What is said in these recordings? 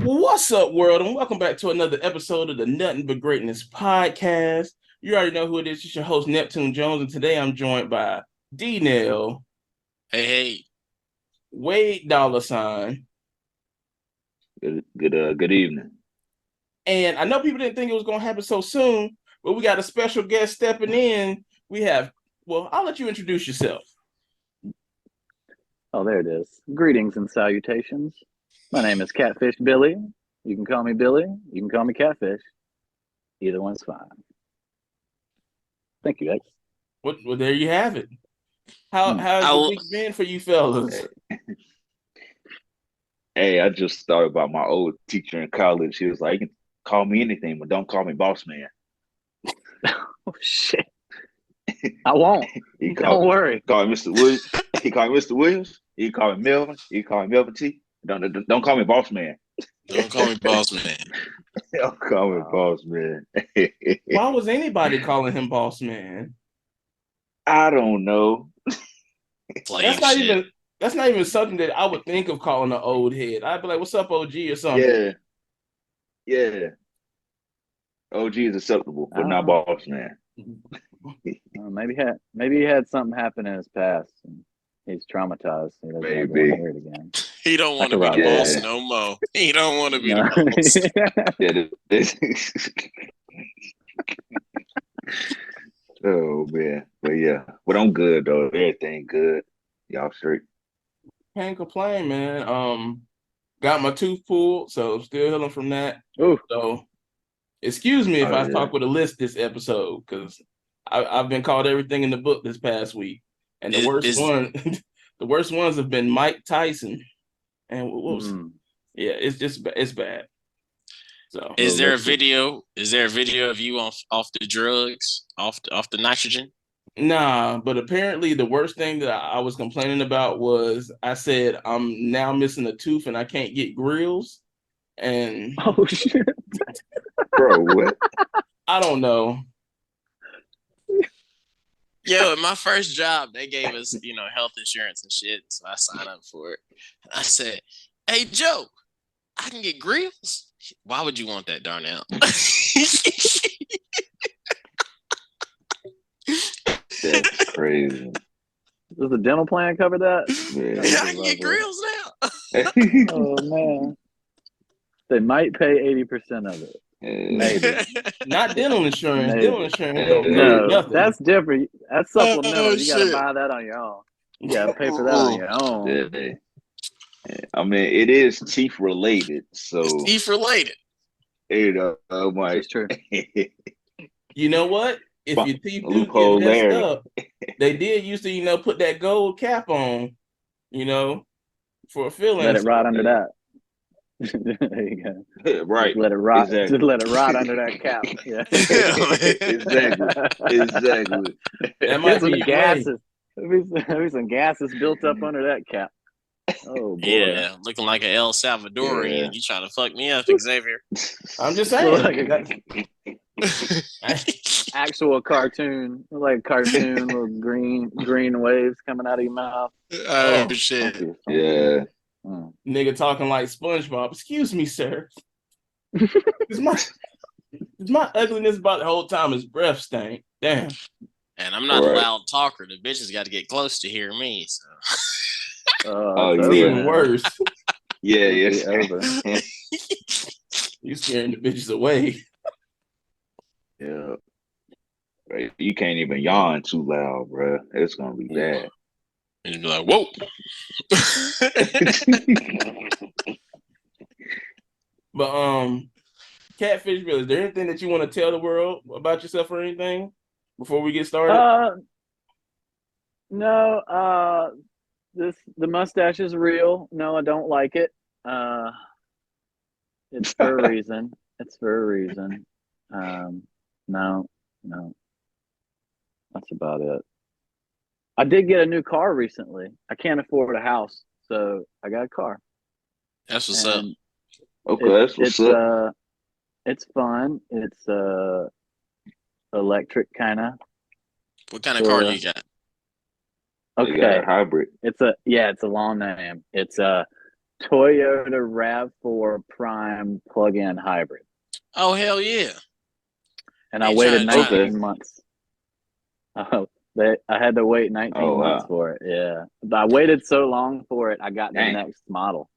What's up, world, and welcome back to another episode of the Nothing But Greatness podcast. You already know who it is. It's your host, Neptune Jones, and today I'm joined by Darnel, Hey, Wade Dollar Sign, Good evening. and I know people didn't think it was going to happen so soon, but we got a special guest stepping in. I'll let you introduce yourself. Oh, there it is. Greetings and salutations. My name is CatFish Billy. You can call me Billy. You can call me Catfish. Either one's fine. Thank you, guys. Well, there you have it. How's the week been for you fellas? Hey, I just thought about my old teacher in college. He was like, "You can call me anything, but don't call me boss man." Oh, shit. I won't. Don't worry. Call me Mr. Williams. He called me Mr. Williams. He called me Melvin. He called me Melvin T. Don't call me boss man. don't call me boss man. Don't call me boss man. Why was anybody calling him boss man? I don't know. That's not even something that I would think of calling an old head. I'd be like, "What's up, OG?" or something. Yeah. OG is acceptable, but not boss man. Maybe he had something happen in his past and he's traumatized. He doesn't ever want to hear it again. He don't want to be the boss no more. He don't want to be the boss. Oh man, but I'm good though. Everything good. Y'all straight? Can't complain, man. Got my tooth pulled, so still healing from that. Ooh. So, excuse me if I talk with a list this episode, because I've been called everything in the book this past week, and the worst ones have been Mike Tyson, and it's bad. So, is there a video? Is there a video of you off the drugs, off the nitrogen? Nah, but apparently the worst thing that I was complaining about was I said I'm now missing a tooth and I can't get grills. And oh shit, bro, what? I don't know. Yo, at my first job, they gave us health insurance and shit, so I signed up for it. I said, "Hey Joe, I can get grills." Why would you want that, Darnell? That's crazy. Does the dental plan cover that? Yeah, I can get grills now. Oh man, they might pay 80% of it. Maybe not dental insurance. Maybe. Dental insurance don't cover nothing. That's different. That's supplemental. You gotta buy that on your own. You gotta pay for that on your own. I mean, it is teeth related, so it's teeth related. It's true. You know what? If your teeth do get messed up, they did used to, put that gold cap on, for a filling. Let it rot under that. There you go. Right. Just let it rot. Exactly. Just let it rot under that cap. Yeah. Exactly. That might be some gases. There'll be some gases built up under that cap. Oh boy. Yeah, looking like an El Salvadorian. Yeah. You trying to fuck me up, Xavier? I'm just saying. Actual cartoon, like cartoon, little green waves coming out of your mouth. Oh shit! Yeah. Nigga talking like SpongeBob. Excuse me, sir. Is my ugliness about the whole time his breath stank? Damn. And I'm not a loud talker. The bitches got to get close to hear me. So. It's even worse. Yeah. You scaring the bitches away. Yeah. Right. You can't even yawn too loud, bro. It's gonna be bad. And you'd be like, "Whoa." But CatFish Billy, is there anything that you want to tell the world about yourself or anything before we get started? No. The mustache is real. No, I don't like it. It's for a reason. No. That's about it. I did get a new car recently. I can't afford a house, so I got a car. That's what's up. Okay, that's what's up. It's fun. It's electric kind of. What kind of car do you got? Okay, hybrid. it's a long name. It's a Toyota RAV4 Prime plug-in hybrid. Oh hell yeah! And I waited try- 19 months. Oh, I had to wait 19 months wow. for it. Yeah. But I waited so long for it, I got the Dang. next model.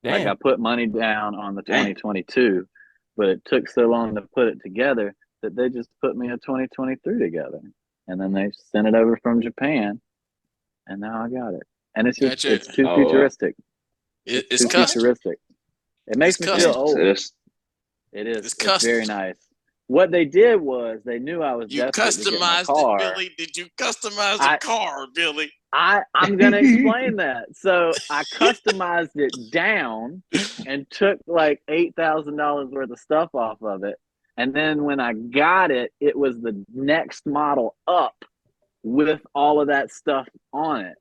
Damn. Like I put money down on the Dang. 2022, but it took so long to put it together that they just put me a 2023 together. And then they sent it over from Japan, and now I got it. And it's just Gotcha. it's too Oh, futuristic. It's too custom. futuristic. It makes It's me feel custom. old. It's- It is. It's It's custom. very nice. What they did was they knew I was You desperate to get my customized car. it, Billy. Did you customize the car, Billy? I'm gonna explain that. So I customized it down and took like $8,000 worth of stuff off of it. And then when I got it, it was the next model up with all of that stuff on it.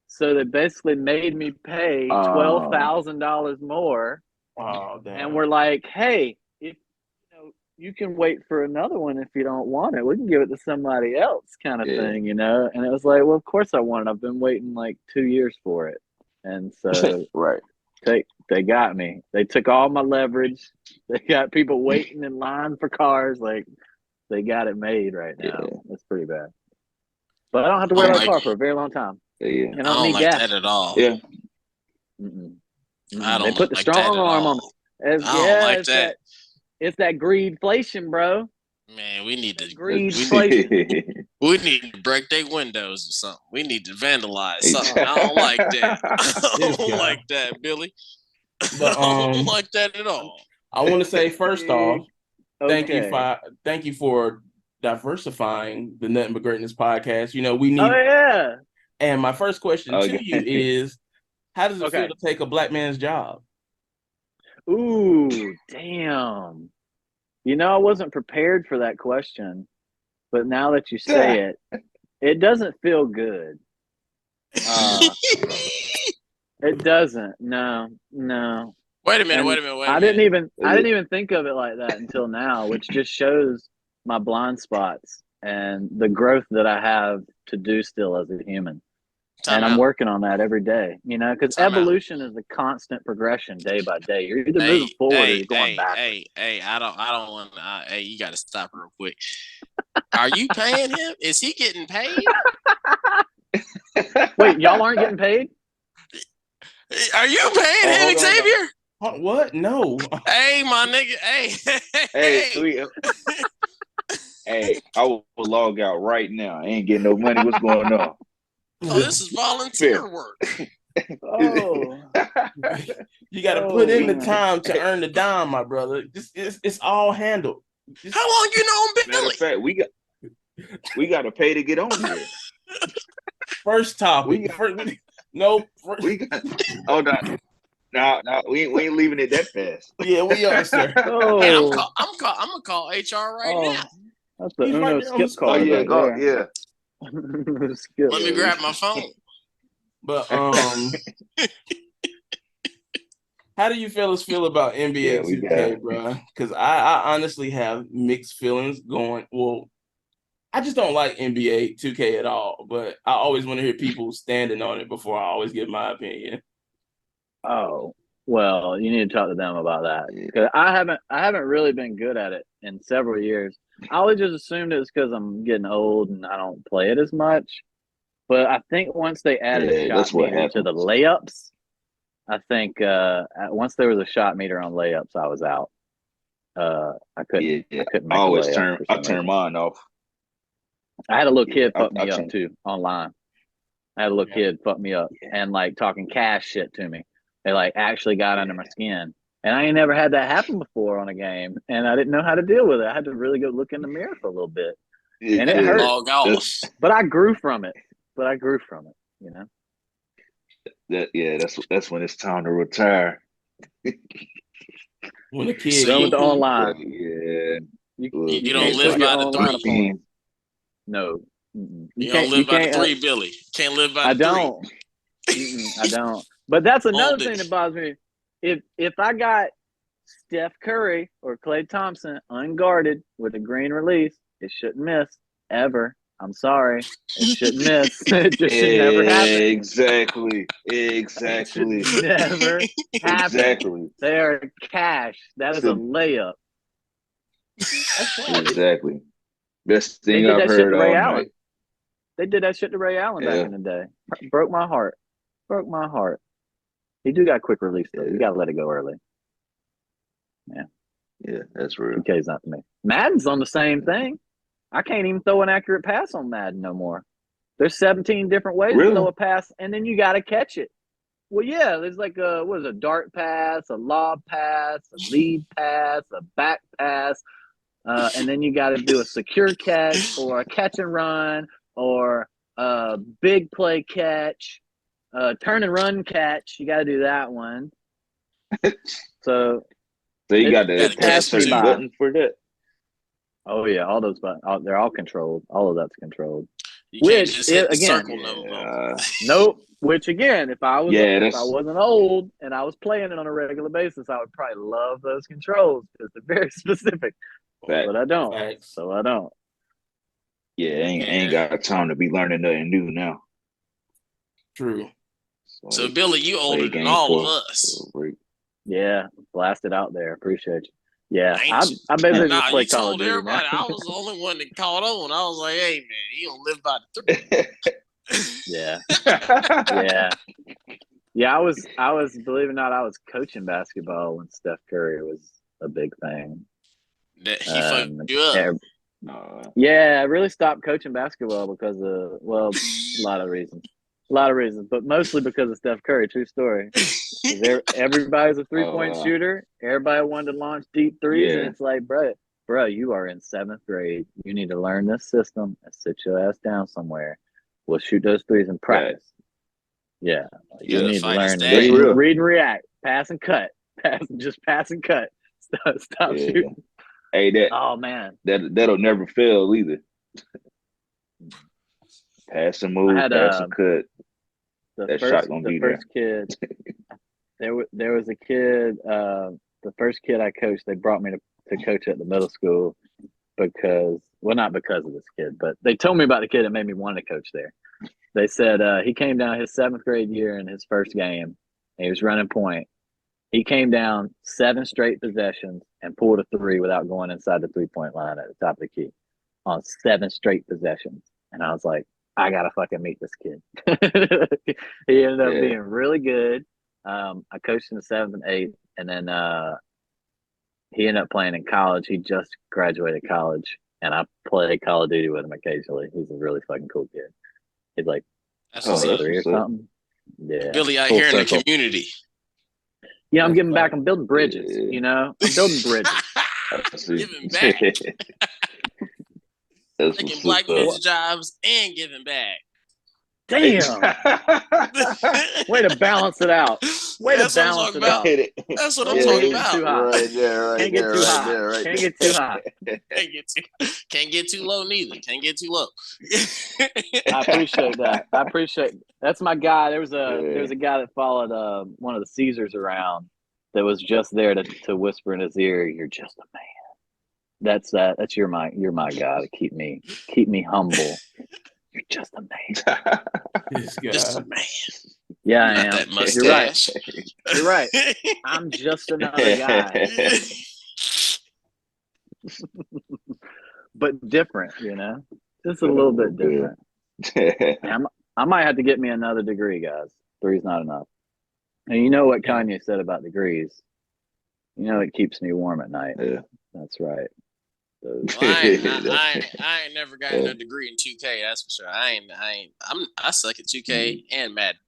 So they basically made me pay $12,000 more. Oh, damn. And we're like, hey, if you can wait for another one if you don't want it. We can give it to somebody else, kind of thing, And it was like, well, of course I want it. I've been waiting like 2 years for it, and so right. they got me. They took all my leverage. They got people waiting in line for cars. Like they got it made right now. Yeah. That's pretty bad. But I don't have to wear that car for a very long time. Yeah. And I don't need like gas. that at all. Yeah. I don't They put the like strong that at arm all. on. I don't like that. It's that greedflation, bro. Man, we need to greedflation. we need to break their windows or something. We need to vandalize something. I don't like that. I don't like that, Billy. But, I don't like that at all. I want to say first off, Okay. thank you for diversifying the Nothing But Greatness podcast. We need. Oh yeah. And my first question to you is, how does it feel to take a black man's job? Ooh, damn. I wasn't prepared for that question, but now that you say it, it doesn't feel good. It doesn't. No. Wait a minute. I didn't even think of it like that until now, which just shows my blind spots and the growth that I have to do still as a human. I'm working on that every day, because evolution is a constant progression day by day. You're either moving forward or you're going back. I don't want to. You got to stop real quick. Are you paying him? Is he getting paid? Wait, y'all aren't getting paid? Are you paying him, Xavier? What? No. Hey, my nigga. Hey. Hey, I will log out right now. I ain't getting no money. What's going on? Oh, this is volunteer work. Oh. You got to put in the time to earn the dime, my brother. It's all handled. How long you know Billy? Matter of fact, we got to pay to get on here. First topic. No. Oh, no, we ain't leaving it that fast. Yeah, we are, sir. Oh. Hey, I'm gonna call HR right now. That's the Uno skip call. Yeah. Let me grab my phone. But how do you fellas feel about NBA 2K, bro? Because I honestly have mixed feelings going. Well, I just don't like NBA 2K at all. But I always want to hear people standing on it before I always give my opinion. Oh, well, you need to talk to them about that, because I haven't really been good at it in several years. I always just assumed it was because I'm getting old and I don't play it as much. But I think once they added a shot meter to the layups, I think once there was a shot meter on layups, I was out. I couldn't. I couldn't make I turn mine off. I had a little kid fuck me up too online. I had a little kid fuck me up and like talking cash shit to me. They like actually got under my skin. And I ain't never had that happen before on a game. And I didn't know how to deal with it. I had to really go look in the mirror for a little bit. And it hurt. But I grew from it. That's when it's time to retire. When the kid go with the online. Yeah. You don't live by the 3. No. You don't live by the 3, Billy. Can't live by the 3. I don't. But that's another thing that bothers me. If I got Steph Curry or Klay Thompson unguarded with a green release, it shouldn't miss ever. I'm sorry. It shouldn't miss. It just should never happen. Exactly. It should never happen. Exactly. They are cash. That is a layup. Exactly. Best They thing did I've that shit heard to Ray all Allen. night. They did that shit to Ray Allen back Yeah. in the day. Broke my heart. Broke my heart. He do got quick release though. Yeah. You gotta let it go early. Yeah, that's real. 2K's not for me. Madden's on the same thing. I can't even throw an accurate pass on Madden no more. There's 17 different ways to throw a pass, and then you gotta catch it. Well, yeah, there's like a dart pass, a lob pass, a lead pass, a back pass, and then you got to do a secure catch or a catch and run or a big play catch, turn and run catch. You got to do that one. So you got to pass press certain button for that. Oh yeah, all those buttons, they're all controlled. All of that's controlled. You can't just hit the circle Nope. Which again, if I wasn't old and I was playing it on a regular basis, I would probably love those controls because they're very specific. But I don't. So I don't. Yeah, ain't got time to be learning nothing new now. True. So Billy, you older than all of us. Yeah, blast it out there. Appreciate you. Yeah, I basically just play Call of Duty. Everybody, I was the only one that caught on. I was like, "Hey man, he don't live by the 3." Yeah. I was believe it or not, I was coaching basketball when Steph Curry was a big thing. That he fucked you up. Yeah, I really stopped coaching basketball because of a lot of reasons. But mostly because of Steph Curry. True story. Everybody's a 3-point shooter. Everybody wanted to launch deep threes, and it's like, bro, you are in 7th grade. You need to learn this system and sit your ass down somewhere. We'll shoot those threes in practice. Yeah, you need to learn read and react, pass and cut, pass and cut. Stop shooting. Hey, oh man, that'll never fail either. Pass and move, pass and cut. The first kid. There was a kid. The first kid I coached, they brought me to coach at the middle school not because of this kid, but they told me about the kid that made me want to coach there. They said he came down his 7th grade year in his first game. And he was running point. He came down 7 straight possessions and pulled a 3 without going inside the 3-point line at the top of the key on 7 straight possessions. And I was like, I gotta fucking meet this kid. He ended up being really good. I coached in the 7th and 8th, and then he ended up playing in college. He just graduated college, and I play Call of Duty with him occasionally. He's a really fucking cool kid. He's like 23 or something. Yeah, Billy out here in the community. Yeah, I'm giving back. I'm building bridges. You know, I'm building bridges. Giving back. Taking black men's jobs and giving back. Damn. Way to balance it out. That's what I'm talking about. Right there, Can't get too high. Can't get too high. Can't get too low neither. Can't get too low. I appreciate that. That's my guy. There was a guy that followed one of the Caesars around that was just there to whisper in his ear, "You're just a man." That's you're my guy to keep me humble. You're just a man. Just a man. Yeah, I am. That mustache. You're right. I'm just another guy. But different, you know? Just a little bit different. I might have to get me another degree, guys. 3's not enough. And you know what Kanye said about degrees? You know it keeps me warm at night. Yeah. That's right. Well, I ain't never gotten a degree in 2K. That's for sure. I suck at 2K and Madden.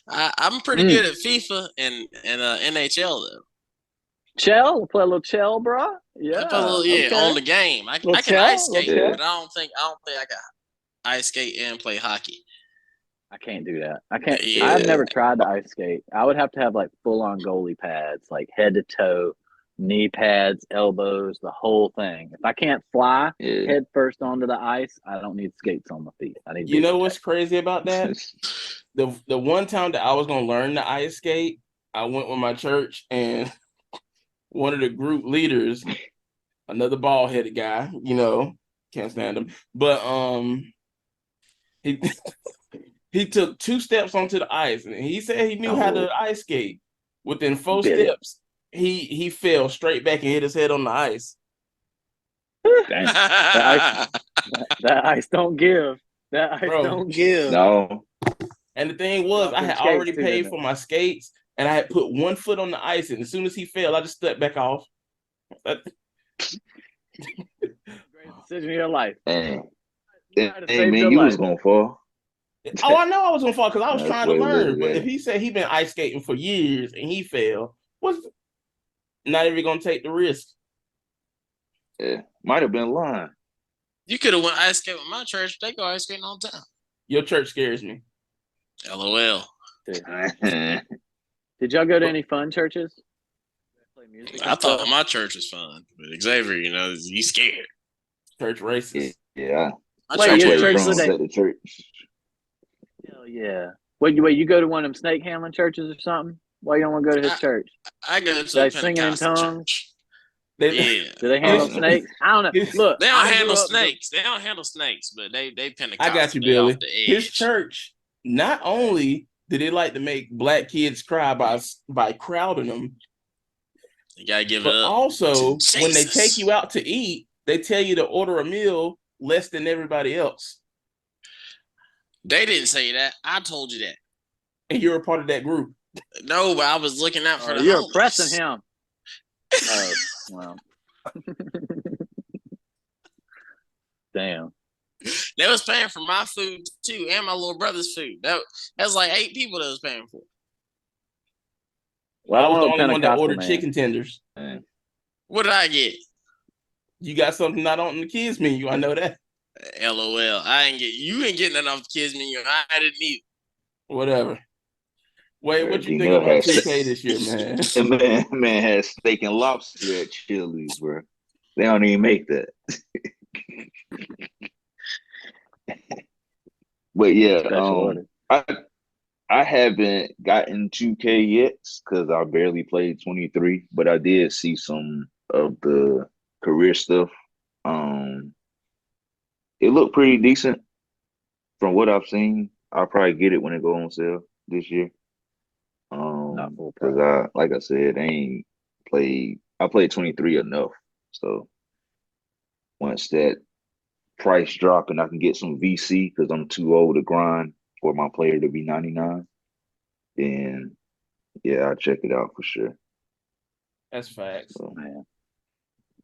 I'm pretty good at FIFA and NHL though. Chell, play a little Chell, bro. Yeah, on the game. I can ice skate, but I don't think I can ice skate and play hockey. I can't do that. I can't. Yeah. I've never tried to ice skate. I would have to have like full on goalie pads, like head to toe. Knee pads, elbows, the whole thing. If I can't fly head first onto the ice, I don't need skates on my feet. I need. You know what's crazy about that? The one time that I was gonna learn to ice skate, I went with my church and one of the group leaders, another bald-headed guy, you know, can't stand him, but He he took 2 steps onto the ice, and he said he knew how to ice skate. Within 4 steps, he fell straight back and hit his head on the ice. That ice don't give. That ice don't give. No. And the thing was, I had already paid for my skates, and I had put 1 foot on the ice, and as soon as he fell, I just stepped back off. Greatest decision of your life. Hey man, you was gonna fall. Oh, I know I was gonna fall because I was trying to learn. But if he said he been ice skating for years and he fell, what's not even gonna take the risk? Yeah, might have been lying. You could have went ice skating with my church. They go ice skating all the time. Your church scares me. LOL. Did y'all go to any fun churches? Play music. I thought my church was fun, but Xavier, he's scared. Church racist. Yeah. Wait, your church at the church. Hell yeah. Wait, you go to one of them snake handling churches or something? Why you don't want to go to his church? I go to they singing in tongues. Yeah. Do they handle snakes? I don't know. Look, they don't handle snakes. They don't handle snakes, but they Pentecostal. I got you, Billy. His church, not only did they like to make black kids cry by crowding them, you gotta give but it up. Also, when they take you out to eat, they tell you to order a meal less than everybody else. They didn't say that. I told you that. And you're a part of that group. No, but I was looking out for the You're homeless. oppressing him. Oh, well. Damn. They was paying for my food too, and my little brother's food. That was like 8 people that was paying for it. Well, I was the only one that ordered chicken tenders. What did I get? You got something not on the kids menu. I know that. LOL. You ain't getting that off the kids menu. I didn't eat. Whatever. Wait, what you think about 2K this year, man? man has steak and lobster at Chili's, bro. They don't even make that. But yeah, I haven't gotten 2K yet because I barely played 23, but I did see some of the career stuff. It looked pretty decent from what I've seen. I'll probably get it when it go on sale this year. Because like I said, I played 23 enough. So once that price drop and I can get some VC because I'm too old to grind for my player to be 99, then yeah, I'll check it out for sure. That's facts. So, man.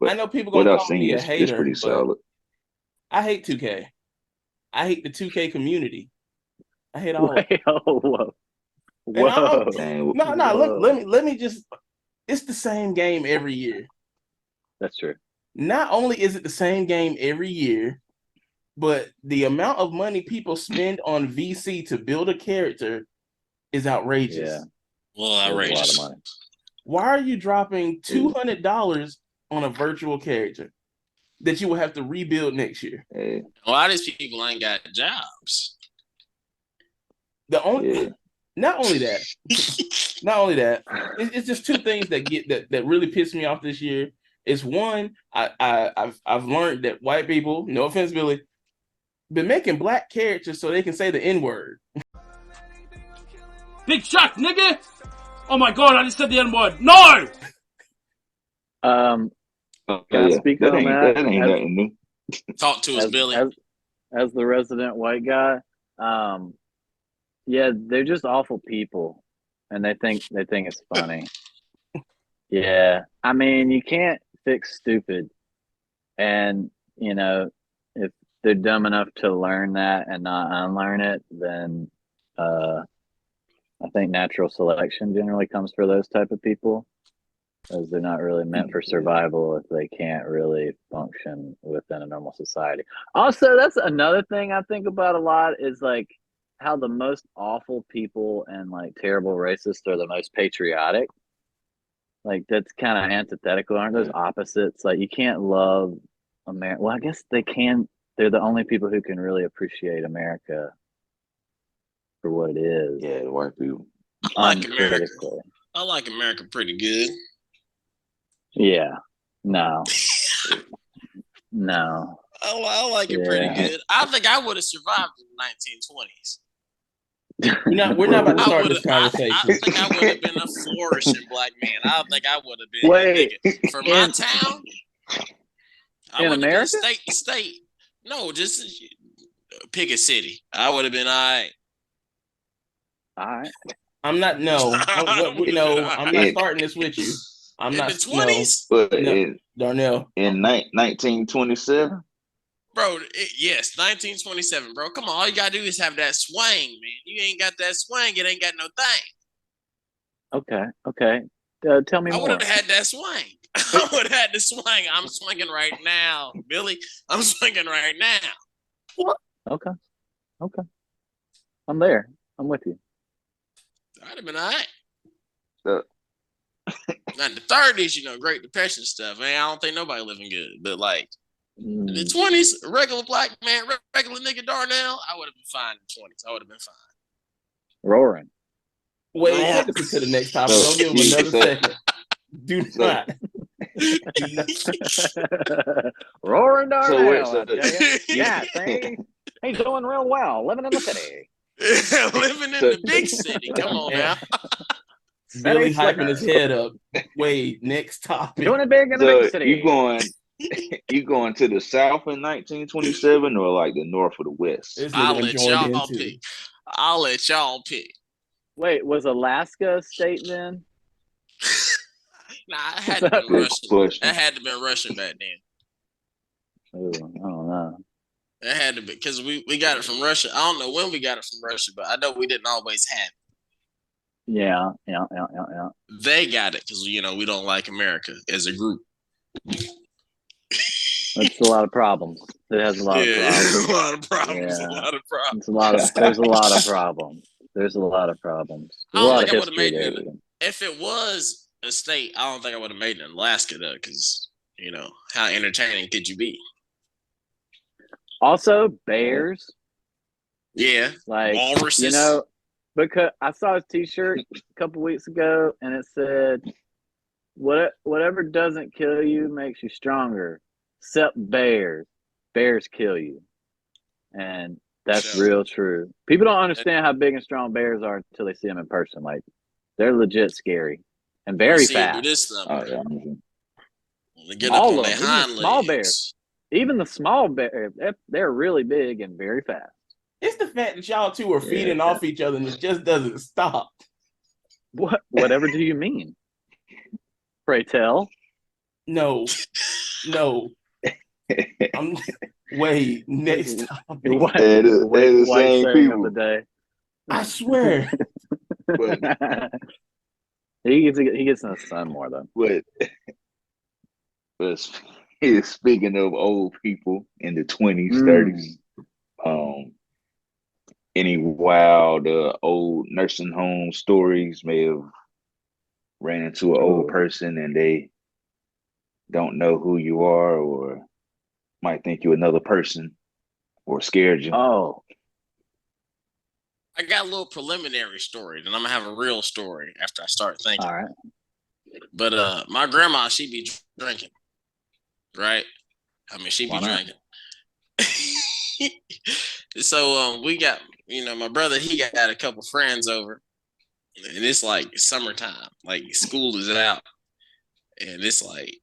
I know people gonna call me a hater. It's pretty solid. I hate 2K. I hate the 2K community. I hate all of it. Whoa. No. Let me just. It's the same game every year. That's true. Not only is it the same game every year, but the amount of money people spend on VC to build a character is outrageous. Yeah. Well, outrageous. A lot of money. Why are you dropping $200 on a virtual character that you will have to rebuild next year? A lot of these people ain't got jobs. Not only that, it's just 2 things that really piss me off this year. It's one, I've learned that white people, no offense, Billy, been making black characters so they can say the N-word. Big shot, nigga! Oh my god, I just said the N-word. No! Can I speak on that? That ain't nothing new. Talk to us, Billy. As the resident white guy, yeah, they're just awful people, and they think it's funny. Yeah, I mean, you can't fix stupid, and if they're dumb enough to learn that and not unlearn it, then I think natural selection generally comes for those type of people, as they're not really meant for survival if they can't really function within a normal society. Also, that's another thing I think about a lot is like how the most awful people and like terrible racists are the most patriotic. Like that's kind of antithetical, aren't those opposites? Like you can't love America. Well, I guess they can. They're the only people who can really appreciate America for what it is. Yeah, the white people. I like America pretty good. Yeah. No. I like it pretty good. I think I would have survived in the 1920s. We're not about to start this I conversation. think I would have been a flourishing black man. I don't think I would have been. Wait, Nigga, for my town, I in would have been America? state to state. No, just pick a city. I would have been all right. All right. I'm not. No, I'm not starting this with you. I'm in not. the 20s. But No, Darnell. in 1927. Bro, yes, 1927, bro. Come on, all you gotta do is have that swing, man. You ain't got that swing, it ain't got no thing. Okay. Tell me I more. would have had that swing. I would have had the swing. I'm swinging right now, Billy. I'm swinging right now. Okay. I'm there. I'm with you. I'd have been all right. So, Now, in the 30s, Great Depression stuff, man. I don't think nobody living good. But like in the 20s, regular black man, regular nigga Darnell, I would have been fine in the 20s. I would have been fine. Roaring. Wait, take us to the next topic. Don't give him another second. Do not. Roaring Darnell, I tell you. Yeah, he's doing real well, living in the city. Living in the big city. Come on now. Billy hyping his head up. Wait, next topic. Doing it big in the big city. You going to the South in 1927 or like the North or the West? I'll let y'all pick. Wait, was Alaska a state then? Nah, it had to be Russian. That had to be Russian back then. Ooh, I don't know. It had to be because we got it from Russia. I don't know when we got it from Russia, but I know we didn't always have it. Yeah. They got it because we don't like America as a group. That's a lot of problems. It has a lot of problems. A lot of problems. Yeah. A lot of problems. There's a lot of problems. There's a lot of problems. I don't think I would have made it. If it was a state, I don't think I would have made it in Alaska though, because how entertaining could you be? Also, bears. Yeah, like walruses. Because I saw a T-shirt a couple weeks ago, and it said, "Whatever doesn't kill you makes you stronger, except bears. Bears kill you," and that's real true. People don't understand how big and strong bears are until they see them in person. Like, they're legit scary and very fast. They get up on their hind legs. Small bears, even the small bear, they're really big and very fast. It's the fact that y'all two are feeding off each other and it just doesn't stop. Whatever do you mean? Pray tell. No. Wait, next topic. They're the same people. Of the day. I swear. He gets in the sun more though. But speaking of old people in the 20s, 30s, any wild old nursing home stories may have ran into an old person and they don't know who you are or might think you're another person or scared you. Oh. I got a little preliminary story, then I'm gonna have a real story after I start thinking. All right. But my grandma, she be drinking, right? I mean, she be drinking. So we got, my brother, he got a couple friends over, and it's like summertime, like school is out, and it's like,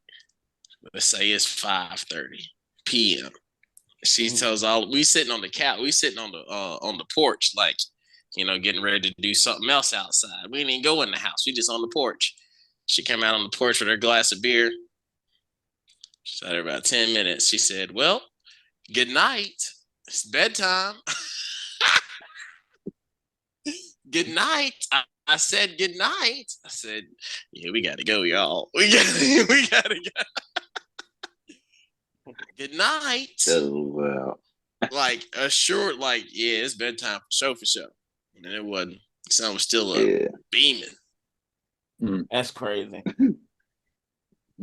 let's say it's 5:30 p.m. She tells we sitting on the couch, we sitting on the porch, like, getting ready to do something else outside. We didn't even go in the house. We just on the porch. She came out on the porch with her glass of beer. She sat there about 10 minutes. She said, "Well, good night. It's bedtime." Good night. I said, "Good night." I said, "Yeah, we got to go, y'all. We got to go." Good night. Oh, wow. Like a short, yeah, it's bedtime for sure. And it wasn't. Sun was still beaming. That's crazy.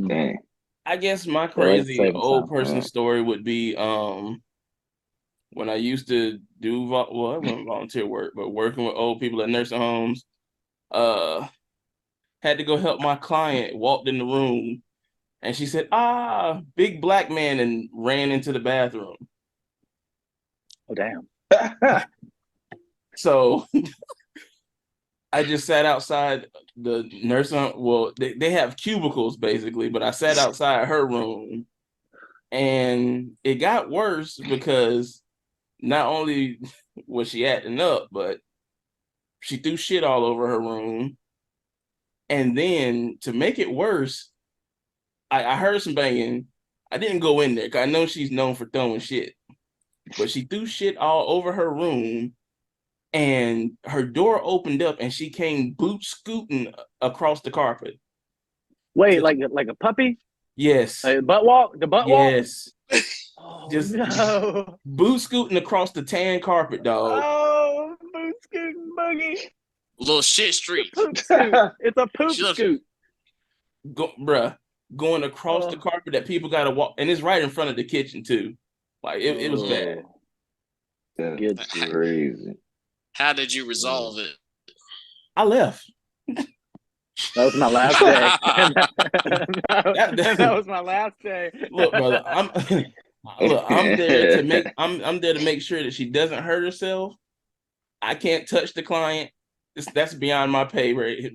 Dang. I guess my crazy old person story would be when I used to do I wasn't volunteer work, but working with old people at nursing homes. Had to go help my client. Walked in the room, And she said, big black man, and ran into the bathroom. Oh, damn. So I just sat outside the nursing home. Well, they have cubicles basically, but I sat outside her room, and it got worse because not only was she acting up, but she threw shit all over her room. And then to make it worse, I heard some banging. I didn't go in there because I know she's known for throwing shit, but she threw shit all over her room, and her door opened up and she came boot scooting across the carpet. Wait, like a puppy? Yes. Butt walk? The butt walk? Yes. Oh, Just no. boot scooting across the tan carpet, dog. Oh, boot scooting buggy. Little shit streak. It's a poop scoot. Going across the carpet that people got to walk, and it's right in front of the kitchen too. Like it was bad. That's crazy. How did you resolve it? I left. That was my last day. That was my last day. Look, brother, I'm there to make sure that she doesn't hurt herself. I can't touch the client. That's beyond my pay rate.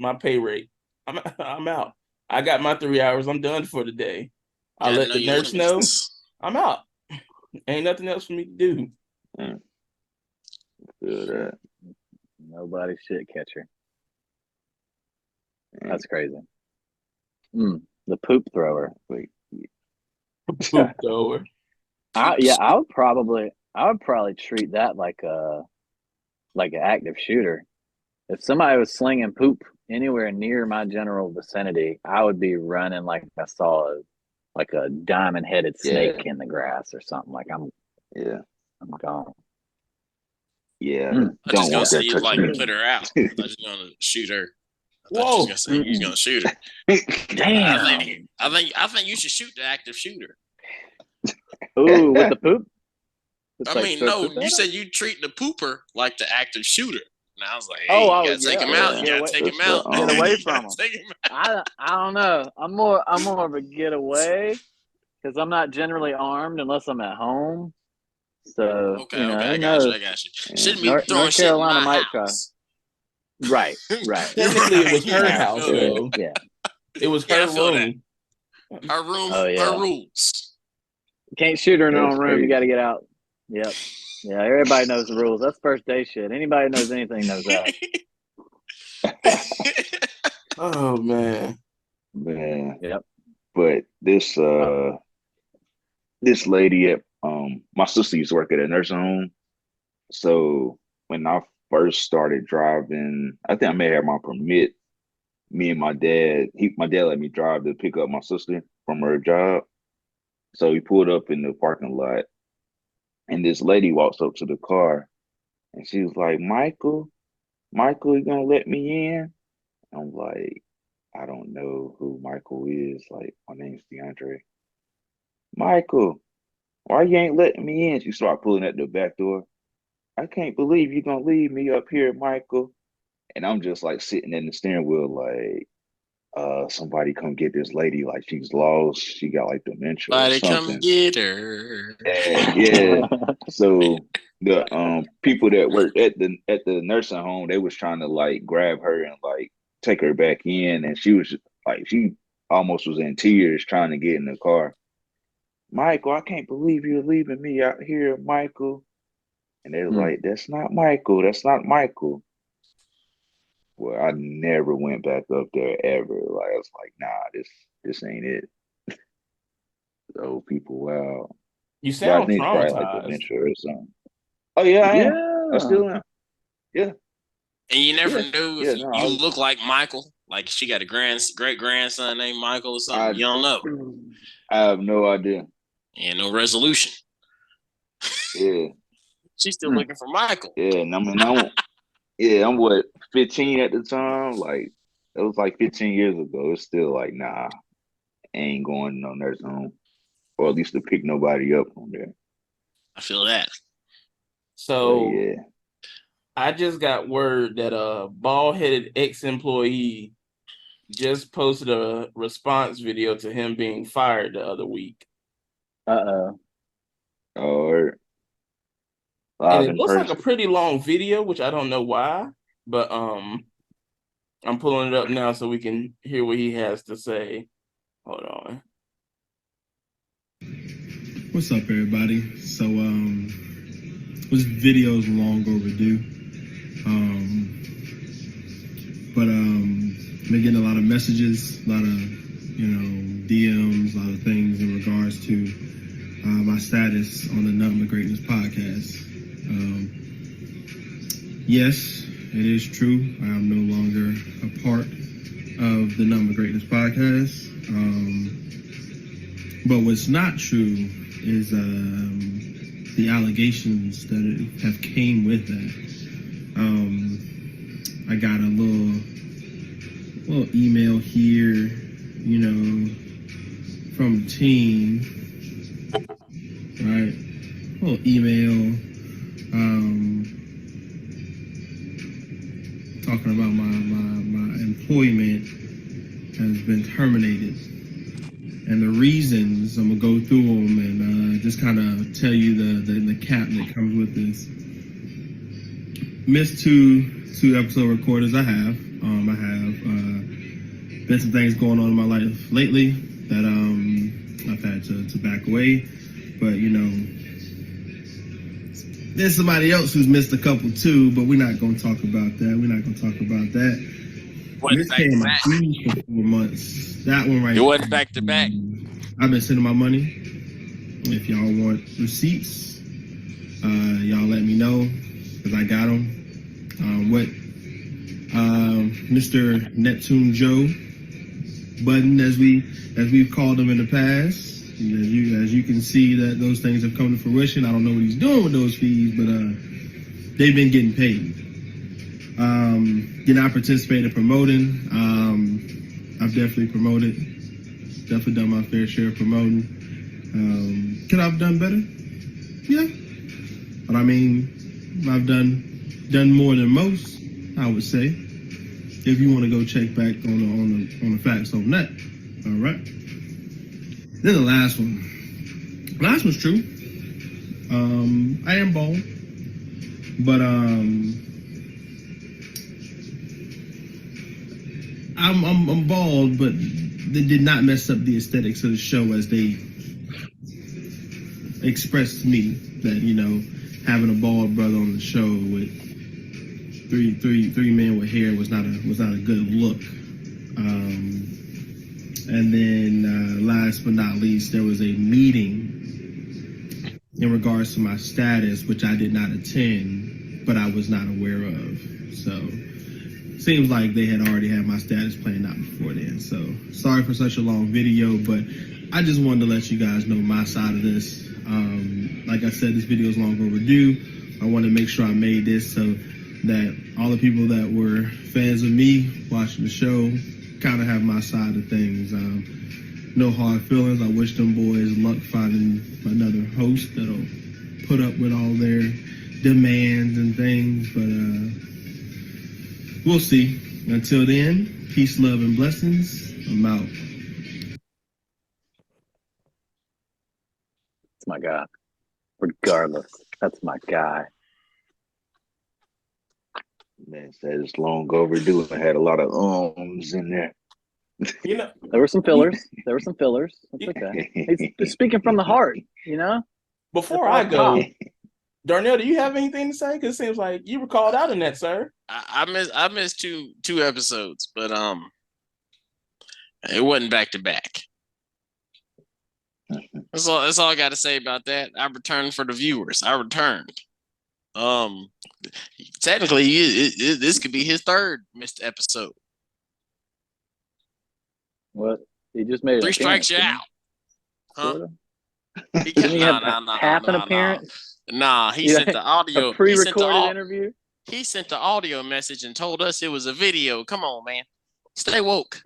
I'm out. I got my 3 hours. I'm done for the day. I let the nurse know I'm out. Ain't nothing else for me to do. Feel that. Nobody shit catcher. That's crazy. The poop thrower. Poop thrower. I would probably treat that like an active shooter. If somebody was slinging poop anywhere near my general vicinity, I would be running like I saw a diamond-headed snake in the grass or something. Like I'm gone. Yeah, I just gonna say you'd like put her out. I was gonna shoot her. Whoa! Gonna say you're gonna shoot her. Damn. I think you should shoot the active shooter. Ooh, with the poop. No, you said you treat the pooper like the active shooter. And I was like, hey, you gotta take him out. You gotta take him out. Get away from him. I don't know. I'm more of a get away because I'm not generally armed unless I'm at home. So I got you. Shouldn't be throwing North shit Carolina in my might house. Right. Technically, it was her house, though. Yeah, it was her room. Her room. Oh, yeah. Her rules. Can't shoot her in her own room. You got to get out. Yep. Yeah, everybody knows the rules. That's first day shit. Anybody who knows anything knows that. Oh man. Yep. But this lady at my sister used to work at a nursing home. So when I first started driving, I think I may have my permit. Me and my dad let me drive to pick up my sister from her job. So we pulled up in the parking lot, and this lady walks up to the car, and she was like, Michael, you gonna let me in? I'm like, I don't know who Michael is. Like, my name's DeAndre. Michael, why you ain't letting me in? She started pulling at the back door. I can't believe you're gonna leave me up here, Michael. And I'm just like sitting in the steering wheel, like, somebody come get this lady. Like, she's lost. She got like dementia or something. Come get her. Yeah. So the people that worked at the nursing home, they was trying to like grab her and like take her back in, and she was like, she almost was in tears trying to get in the car. Michael, I can't believe you're leaving me out here, Michael. And they were like, that's not Michael. That's not Michael. Well, I never went back up there ever. Like, I was like, nah, this ain't it. The old people, wow. You sound I think it's probably like traumatized. dementia or something. Oh yeah, I am. I still am. Yeah. And you never knew if you look like Michael. Like she got a great grandson named Michael or something. You don't know. I have no idea. And no resolution. Yeah. She's still looking for Michael. Yeah, and I'm what, 15 at the time? Like, it was like 15 years ago. It's still like, nah, ain't going to no nursing home. Or at least to pick nobody up on there. I feel that. So yeah. I just got word that a bald-headed ex-employee just posted a response video to him being fired the other week. Or and live it in looks like a person. pretty long video, which I don't know why, but I'm pulling it up now so we can hear what he has to say. Hold on. What's up, everybody? So, this video is long overdue. But I've been getting a lot of messages, a lot of, DMs, a lot of things in regards to my status on the Nothing But Greatness podcast. Yes, it is true. I am no longer a part of the Nothing But Greatness podcast. But what's not true is the allegations that have came with that. I got a little email here, from the team, right? A little email talking about my employment has been terminated. And the reasons, I'm gonna go through them and just kind of tell you the cap that comes with this. Missed two episode recordings. I have been some things going on in my life lately that I've had to back away. But there's somebody else who's missed a couple too. But we're not gonna talk about that. Wasn't back to back. For 4 months. That one right. It wasn't back to back. I've been sending my money. If y'all want receipts, y'all let me know because I got them. Mr. Neptune Joe Budden, as we've called him in the past, as you can see that those things have come to fruition. I don't know what he's doing with those fees, but they've been getting paid. Did I participate in promoting? I've definitely promoted. Definitely done my fair share of promoting. Could I have done better? Yeah. But I mean, I've done more than most, I would say. If you want to go check back on the facts on that. All right. Then the last one. The last one's true. I am bald. But I'm bald, but they did not mess up the aesthetics of the show as they expressed to me that, having a bald brother on the show with three men with hair was not a good look. And then last but not least, there was a meeting in regards to my status, which I did not attend, but I was not aware of. So seems like they had already had my status playing out before then. So sorry for such a long video, but I just wanted to let you guys know my side of this. Like I said, this video is long overdue. I want to make sure I made this so that all the people that were fans of me watching the show kind of have my side of things. No hard feelings. I wish them boys luck finding another host that'll put up with all their demands and things, but we'll see. Until then, peace, love, and blessings. I'm out. That's my guy. Regardless, that's my guy. Man said it's long overdue. I had a lot of ums in there. There were some fillers. That's okay. He's speaking from the heart, Before I go, Darnel, do you have anything to say? Because it seems like you were called out in that, sir. I missed two episodes, but it wasn't back to back. That's all I got to say about that. I returned for the viewers. I returned. Technically, this could be his third missed episode. What? He just made 3 strikes, you out. Huh? He have half an appearance. Nah, he sent the audio. A pre-recorded interview. He sent the audio message and told us it was a video. Come on, man. Stay woke.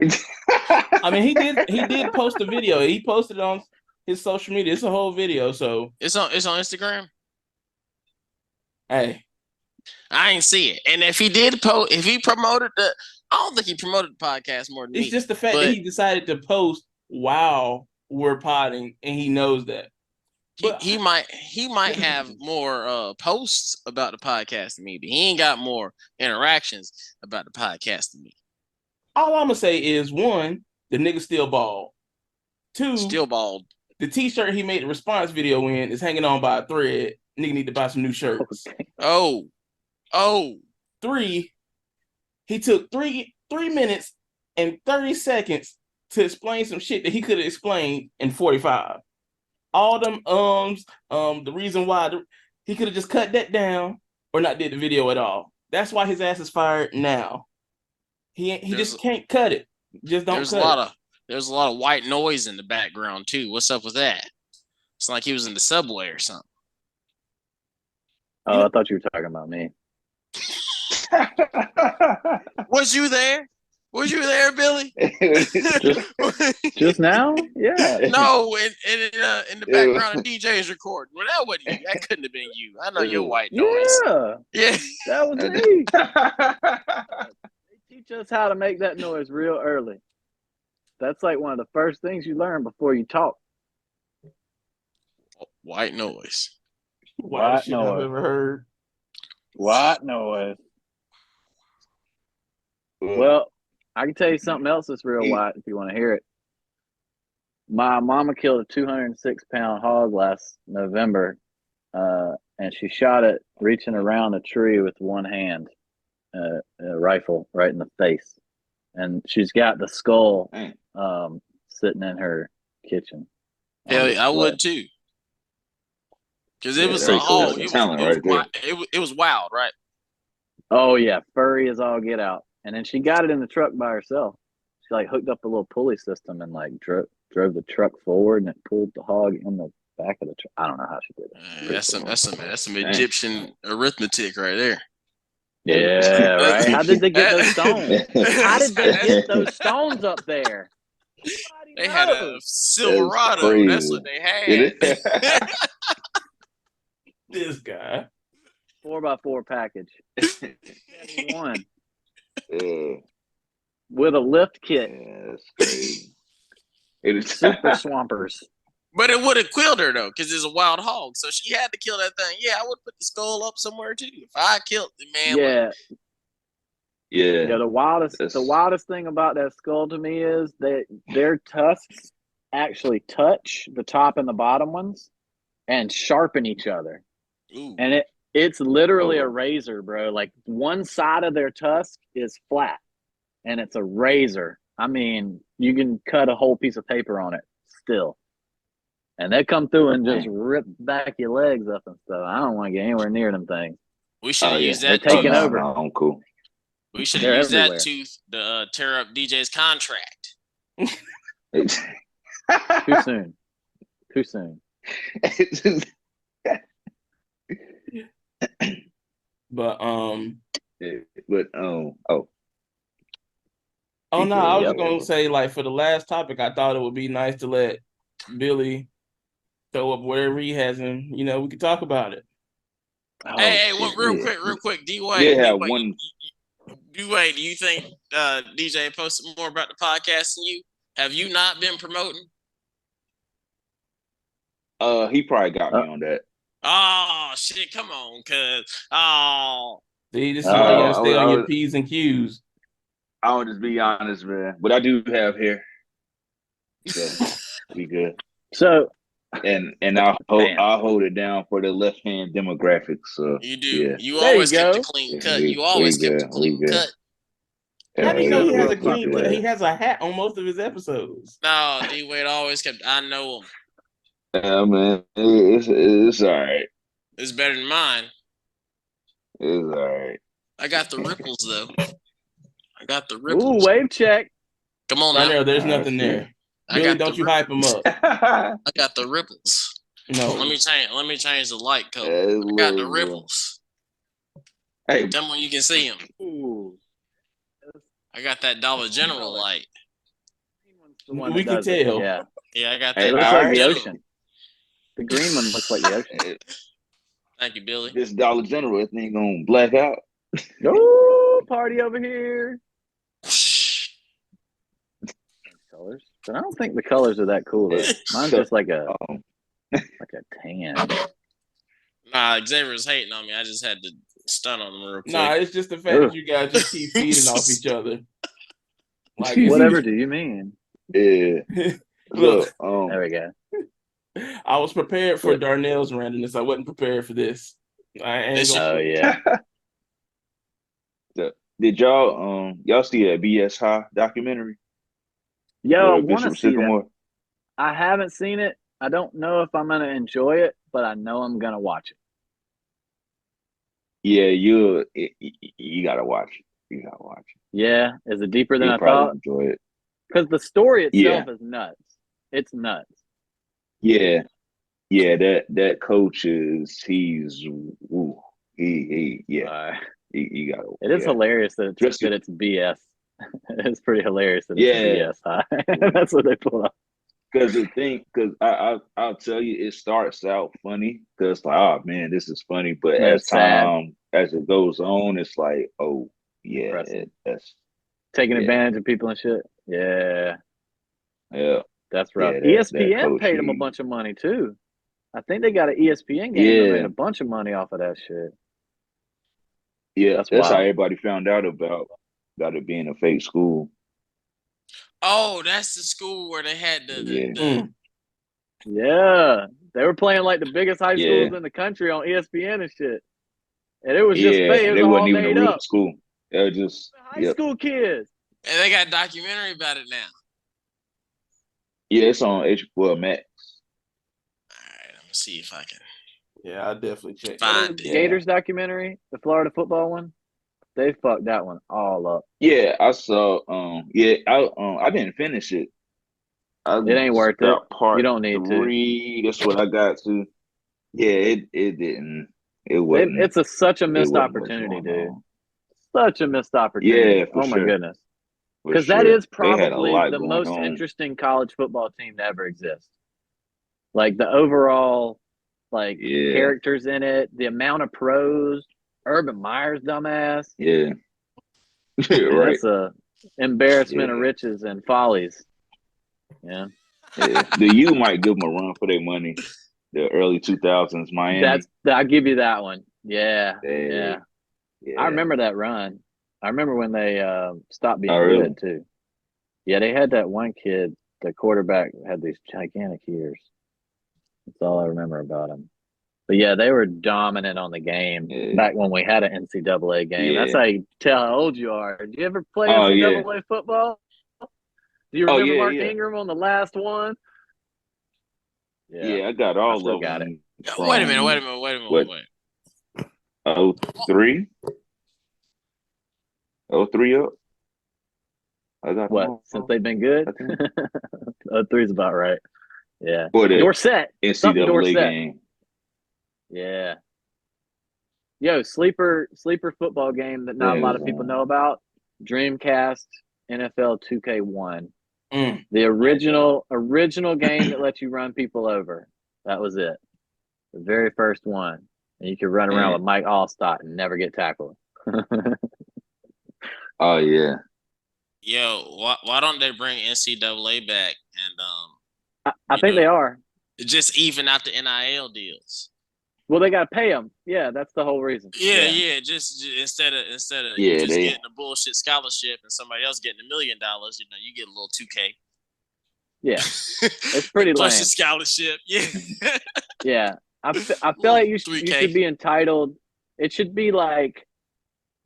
I mean, he did post a video. He posted it on his social media. It's a whole video, so it's on Instagram. Hey, I ain't see it. And if he did if he promoted the I don't think he promoted the podcast more than me. It's just the fact that he decided to post while we're potting, and he knows that. He might have more posts about the podcast than me, but he ain't got more interactions about the podcast than me. All I'm gonna say is, one, the nigga still bald. Two, still bald. The t-shirt he made the response video in is hanging on by a thread. Nigga need to buy some new shirts. Oh. Three, he took three minutes and 30 seconds to explain some shit that he could have explained in 45. All them the reason why he could have just cut that down or not did the video at all. That's why his ass is fired now. He just can't cut it. Just don't cut it. There's a lot of white noise in the background too. What's up with that? It's like he was in the subway or something. Oh, I thought you were talking about me. Was you there? Was you there, Billy? just now? Yeah. No, in the background of DJ's recording. Well, that wasn't you. That couldn't have been you. I know your white noise. Yeah. That was me. They teach us how to make that noise real early. That's like one of the first things you learn before you talk. White noise. White noise I've ever heard. White noise. Well, I can tell you something else that's real white if you want to hear it. My mama killed a 206-pound hog last November, and she shot it reaching around a tree with one hand, a rifle right in the face. And she's got the skull sitting in her kitchen. Hell, I would too. Because it was a hog. It was wild, right? Oh, yeah. Furry as all get out. And then she got it in the truck by herself. She like hooked up a little pulley system and like drove the truck forward, and it pulled the hog in the back of the truck. I don't know how she did it. That's some Egyptian arithmetic right there. Yeah, right. How did they get those stones? How did they get those stones up there? They had a Silverado. That's what they had. This guy. 4x4 package. One. With a lift kit. Yeah, that's crazy. It is super swampers. But it would have killed her though, because it's a wild hog. So she had to kill that thing. Yeah, I would put the skull up somewhere too. If I killed the man. Yeah. The wildest thing about that skull to me is that their tusks actually touch the top and the bottom ones and sharpen each other. Ooh. And it's literally a razor, bro. Like one side of their tusk is flat and it's a razor. I mean, you can cut a whole piece of paper on it still. And they come through and just rip back your legs up and stuff. I don't want to get anywhere near them things. We should use that. They're taking over. I'm cool. We should use that tooth to tear up DJ's contract. Too soon. Too soon. But oh no, I was gonna say, like, for the last topic, I thought it would be nice to let Billy throw up whatever he has, and we could talk about it. Real quick, D-Wade. Yeah, D-Wade, do you think DJ posted more about the podcast than you? Have you not been promoting? He probably got me on that. Oh shit! Come on, cuz. See, this is why you gotta stay on your P's and Q's. I'll just be honest, man. But I do have hair, so we good. So, and I'll hold it down for the left hand demographic. So you do. Yeah. You always kept a clean cut. You always kept a clean cut. How do you know he has a clean cut? He has a hat on most of his episodes. No, D-Wade always kept. I know him. Man, it's all right. It's better than mine. It's all right. I got the ripples though. I got the ripples. Ooh, wave check. Come on, right now. There's nothing there. Billy, don't you hype him up. I got the ripples. No. Let me change the light color. I got the ripples. Hey, tell me when you can see them. Ooh. I got that Dollar General light. We can tell. Yeah, I got that. It looks like the ocean. The green one looks like the ocean. Thank you, Billy. This Dollar General, this thing gonna black out. Oh, party over here. colors, but I don't think the colors are that cool. Though. Mine's just like a tan. Nah, Xavier was hating on me. I just had to stun on him real quick. Nah, it's just the fact that you guys just keep feeding off each other. Like whatever do you mean? Yeah. Look, there we go. I was prepared for Darnell's randomness. I wasn't prepared for this. I ain't gonna. Yeah. Did y'all see that BS High documentary? Yo, I want to see that. I haven't seen it. I don't know if I'm gonna enjoy it, but I know I'm gonna watch it. Yeah, you gotta watch it. You gotta watch it. Yeah, is it deeper than I thought? Enjoy it because the story itself is nuts. It's nuts. Yeah, that coach is he you got. It is hilarious that it's BS. It's pretty hilarious that it's BS. That's what they pull up. Because I'll tell you, it starts out funny because like, oh man, this is funny, but as it goes on, it's like, oh yeah, that's taking advantage of people and shit. Yeah, that's rough. Yeah, ESPN paid him a bunch of money too. I think they got an ESPN game that made a bunch of money off of that shit. Yeah, that's how everybody found out about it being a fake school. Oh, that's the school where they had Yeah, they were playing like the biggest high schools in the country on ESPN and shit, and it was just fake. It was they all wasn't even made a real up. School. They were just high school kids. And they got a documentary about it now. Yeah, it's on Max. All right, I'm gonna see if I can. Yeah, I definitely check. Find it. Gators documentary, the Florida football one. They fucked that one all up. Yeah, I saw. I didn't finish it. It ain't worth it. You don't need 3. That's what I got to. Yeah, it didn't. It wasn't. It's such a missed opportunity, dude. Such a missed opportunity. Yeah, oh my goodness. Because that is probably the most interesting college football team to ever exist. Like the overall, characters in it, the amount of pros. Urban Meyer's dumbass. Yeah. Right. That's a embarrassment of riches and follies. Yeah. The U might give them a run for their money. The early 2000s Miami. I'll give you that one. Yeah. I remember that run. I remember when they stopped being good too. Yeah, they had that one kid, the quarterback had these gigantic ears. That's all I remember about him. But yeah, they were dominant on the game back when we had an NCAA game. That's how you tell how old you are. Did you ever play NCAA football? Do you remember Mark Ingram on the last one? Yeah, I got all of them. Got it. Wait a minute. 03? 03 up? I got what? Since they've been good? 03 is about right. Yeah. Dorset. NCAA Dorset. game. Yeah. Yo, sleeper football game that not a lot of people know about. Dreamcast NFL 2K1. The original game that lets you run people over. That was it. The very first one. And you could run around with Mike Allstott and never get tackled. Oh yeah. Yo, why don't they bring NCAA back and I think they are. Just even out the NIL deals. Well, they got to pay them. Yeah, that's the whole reason. Yeah. Just instead of you just getting a bullshit scholarship and somebody else getting $1 million, you get a little 2K. Yeah, it's pretty plus lame. your scholarship. Yeah. Yeah, I feel like you should be entitled. It should be like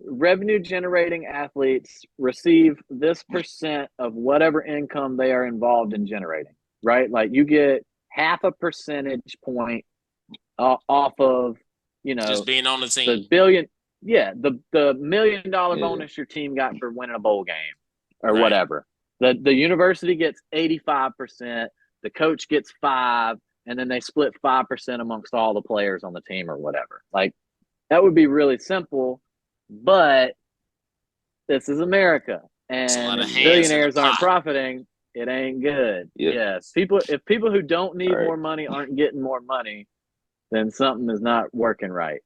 revenue generating athletes receive this % of whatever income they are involved in generating. Right, like you get half a percentage point. Off of, just being on the team. The billion, the $1 million bonus your team got for winning a bowl game or whatever. The university gets 85%, the coach gets 5%, and then they split 5% amongst all the players on the team or whatever. Like that would be really simple, but this is America, and if billionaires aren't profiting, it ain't good. Yep. Yes, if people who don't need more money aren't getting more money, then something is not working right.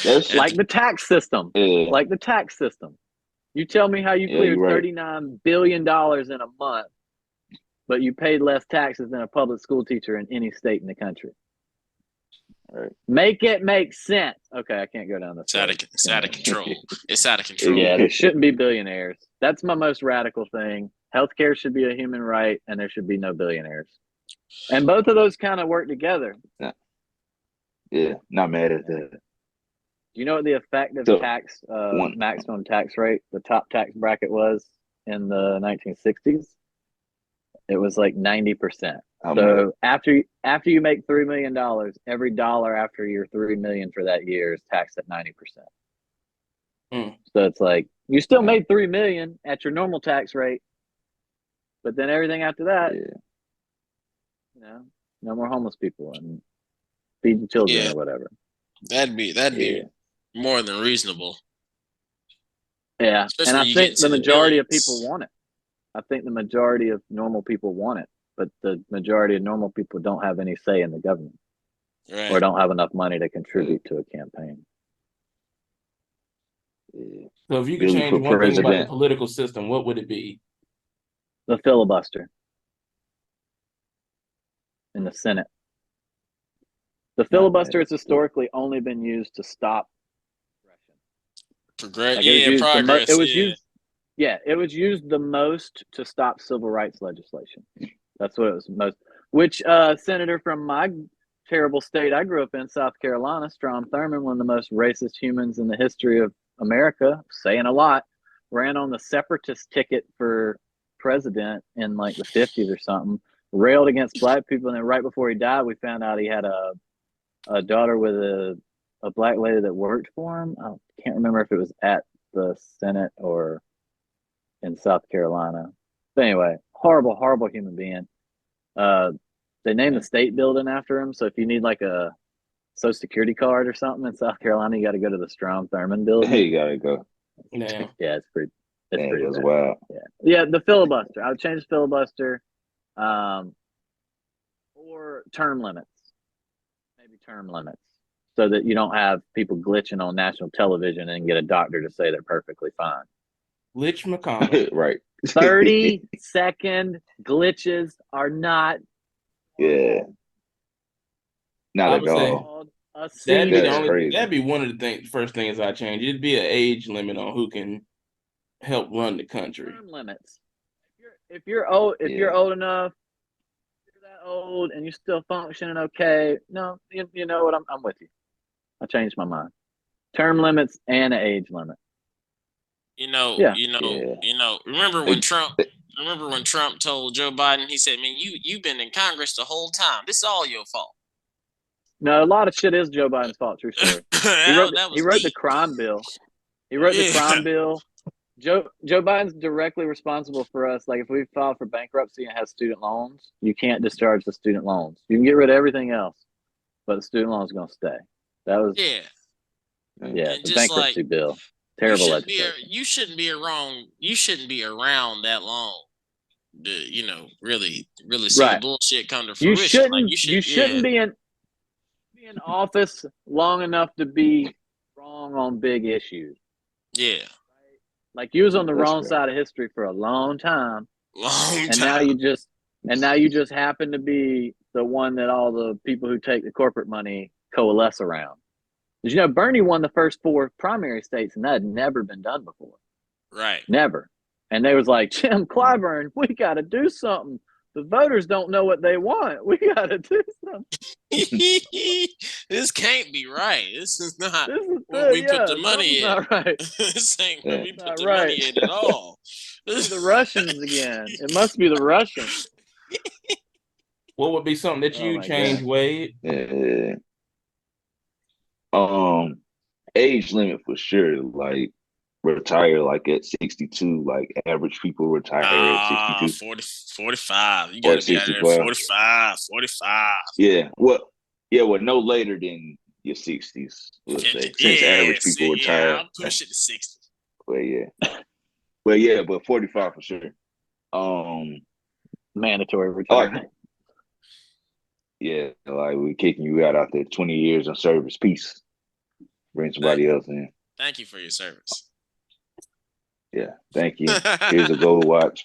That's like the tax system. Yeah. Like the tax system. You tell me how you cleared $39 billion in a month, but you paid less taxes than a public school teacher in any state in the country. Right. Make it make sense. Okay, I can't go down this. It's out of control. It's out of control. Yeah, there shouldn't be billionaires. That's my most radical thing. Healthcare should be a human right, and there should be no billionaires. And both of those kind of work together. Yeah, not mad at that. Do you know what the effective tax maximum tax rate, the top tax bracket was in the 1960s? It was like 90%. So after you make $3 million, every dollar after your $3 million for that year is taxed at 90%. So it's like you still made $3 million at your normal tax rate, but then everything after that, no more homeless people and feed the children or whatever. That'd be more than reasonable. Yeah, especially and I think the majority of people want it. I think the majority of normal people want it, but the majority of normal people don't have any say in the government, or don't have enough money to contribute to a campaign. So if you could change one thing about the political system, what would it be? The filibuster in the Senate. The filibuster has historically only been used to stop progress. It was used the most to stop civil rights legislation. That's what it was most. Which senator from my terrible state I grew up in, South Carolina, Strom Thurmond, one of the most racist humans in the history of America, saying a lot, ran on the separatist ticket for president in like the 50s or something, railed against black people, and then right before he died, we found out he had a daughter with a black lady that worked for him. I can't remember if it was at the Senate or in South Carolina. But anyway, horrible human being. They named the state building after him, so if you need like a Social Security card or something in South Carolina, you got to go to the Strom Thurmond building. Hey, you gotta go. Yeah, it's pretty. It's pretty bad. Wild. Yeah. The filibuster. I would change the filibuster, or term limits. Maybe term limits, so that you don't have people glitching on national television and get a doctor to say they're perfectly fine. Glitch McConnell. Right. 30-second glitches are not. Yeah. Not at all. That'd be one of the first things I change. It'd be an age limit on who can help run the country. Term limits. If you're old enough, you're that old, and you're still functioning okay. No, you know what? I'm with you. I changed my mind. Term limits and an age limit. Remember when Trump told Joe Biden, he said, "Man, you've been in Congress the whole time. This is all your fault." No, a lot of shit is Joe Biden's fault. True story. He wrote the crime bill. He wrote the crime bill. Joe Biden's directly responsible for us. Like if we file for bankruptcy and have student loans, you can't discharge the student loans. You can get rid of everything else, but the student loans going to stay. That was the bankruptcy bill. Terrible legislation. You shouldn't be around. You shouldn't be around that long to really see the bullshit come to fruition. You shouldn't be in office long enough to be wrong on big issues. Yeah. Like you was on the wrong side of history for a long time. Now you just happen to be the one that all the people who take the corporate money coalesce around. Did Bernie won the first 4 primary states, and that had never been done before. Right. Never. And they was like, Jim Clyburn, we got to do something. The voters don't know what they want. We got to do something. This can't be right. This is not where we put the money in. Not right. This ain't where we put the money in at all. It's the Russians again. It must be the Russians. What would be something that you change, Wade? Age limit for sure. Like retire like at 62. Like average people retire at 62. 45. You gotta be out there 45. Yeah. Well, no later than your 60s. Let's say. Since average people retire. I'll push it to 60. But 45 for sure. Mandatory retirement. Like we're kicking you out after 20 years of service. Peace. Bring somebody else in. Thank you for your service. Yeah, thank you. Here's a gold watch.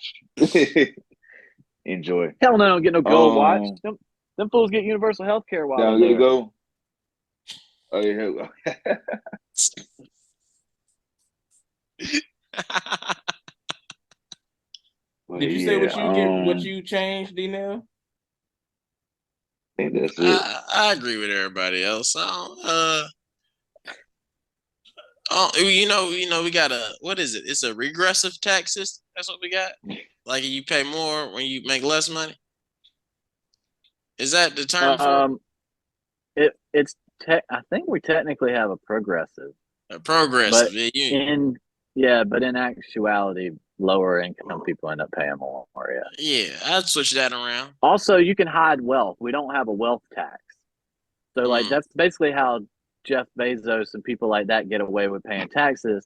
Enjoy. Hell no, don't get no gold watch. Them fools get universal health care while Down they're you there. go. Oh, yeah. Did you say what you changed, D-Now? I think that's it. I agree with everybody else. We got what is it? It's a regressive tax system. That's what we got. Like you pay more when you make less money. Is that the term for it? I think we technically have a progressive. Progressive, but in actuality, lower income people end up paying more. Yeah, I'd switch that around. Also, you can hide wealth. We don't have a wealth tax, so that's basically how Jeff Bezos and people like that get away with paying taxes.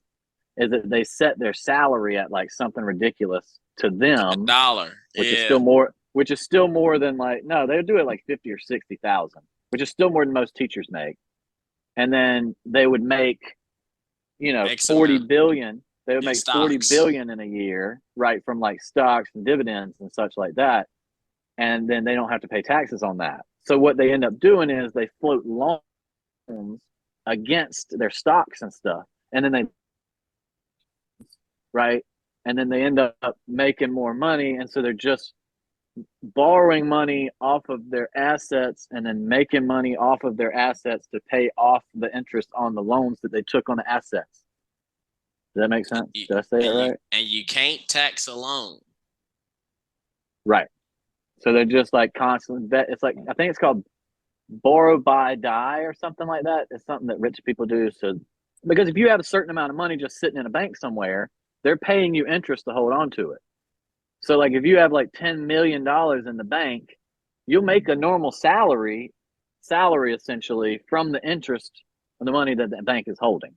Is that they set their salary at like something ridiculous to them, $1, which is still more. Which is still more than they would do it like 50 or 60,000, which is still more than most teachers make. And then they would make, 40 billion. They would make stocks. 40 billion in a year, right, from like stocks and dividends and such like that. And then they don't have to pay taxes on that. So what they end up doing is they float loans against their stocks and stuff. And then they end up making more money. And so they're just borrowing money off of their assets and then making money off of their assets to pay off the interest on the loans that they took on the assets. Does that make sense? Did I say it right? And you can't tax a loan. Right. So they're just like constantly it's like, I think it's called borrow, buy, die or something like that. It's something that rich people do. So because if you have a certain amount of money just sitting in a bank somewhere, they're paying you interest to hold on to it. So like if you have like $10 million in the bank, you'll make a normal salary essentially from the interest of the money that the bank is holding.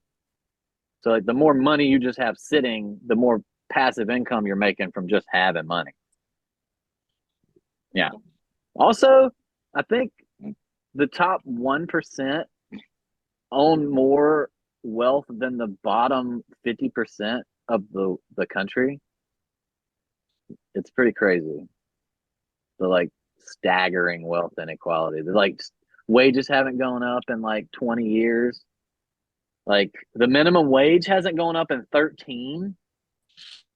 So like the more money you just have sitting, the more passive income you're making from just having money. Yeah. Also, I think the top 1% own more wealth than the bottom 50% of the country. It's pretty crazy. The like staggering wealth inequality. The like wages haven't gone up in like 20 years. Like the minimum wage hasn't gone up in 13,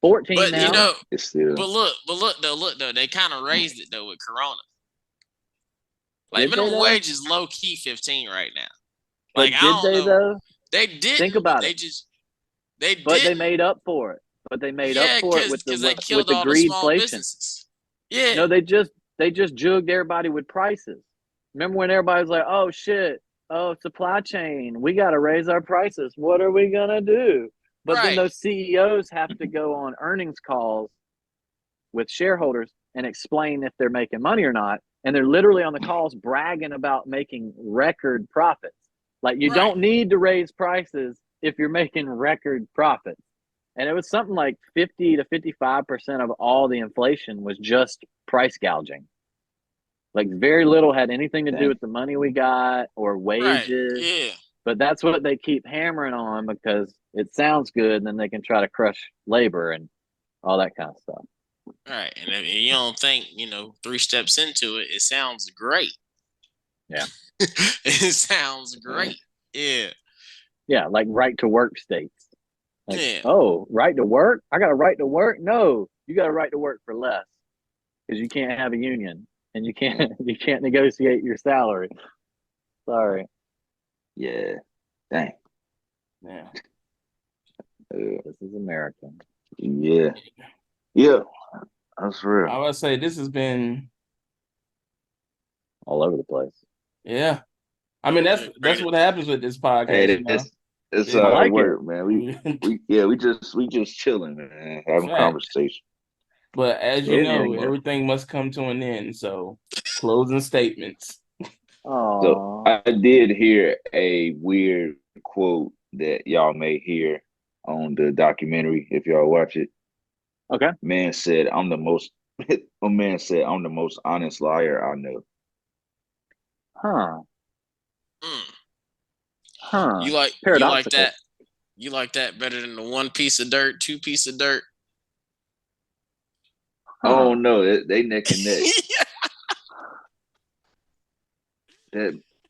14 but now. It's still. But look though, they kind of raised it though with Corona. Like minimum wage is low key 15 right now. Like but did they though? They didn't. Think about it. They made up for it. But they made up for it with the greedflation. Yeah. No, they just jugged everybody with prices. Remember when everybody was like, "Oh shit, oh supply chain, we got to raise our prices. What are we gonna do?" But then those CEOs have to go on earnings calls with shareholders and explain if they're making money or not, and they're literally on the calls bragging about making record profits. Like you don't need to raise prices if you're making record profits. And it was something like 50 to 55% of all the inflation was just price gouging. Like very little had anything to do with the money we got or wages. Right. Yeah. But that's what they keep hammering on because it sounds good, and then they can try to crush labor and all that kind of stuff. Right. And if you don't think, 3 steps into it, it sounds great. Yeah. It sounds great. Yeah. Yeah, like right to work states. Like, oh, right to work? I got a right to work? No, you got a right to work for less because you can't have a union and you can't negotiate your salary. Sorry. Yeah. Dang. Yeah. This is America. Yeah. Yeah. That's real. I would say this has been all over the place. Yeah. I mean, that's what happens with this podcast. Hey, it's like work, man. We just chilling, man, having conversation. But as you know, everything must come to an end. So, closing statements. So I did hear a weird quote that y'all may hear on the documentary if y'all watch it. Okay. Man said, "I'm the most." A man said, "I'm the most honest liar I know." Huh. Mm. Huh. You like that? You like that better than the 1 piece of dirt, 2 piece of dirt? Oh no, they neck and neck.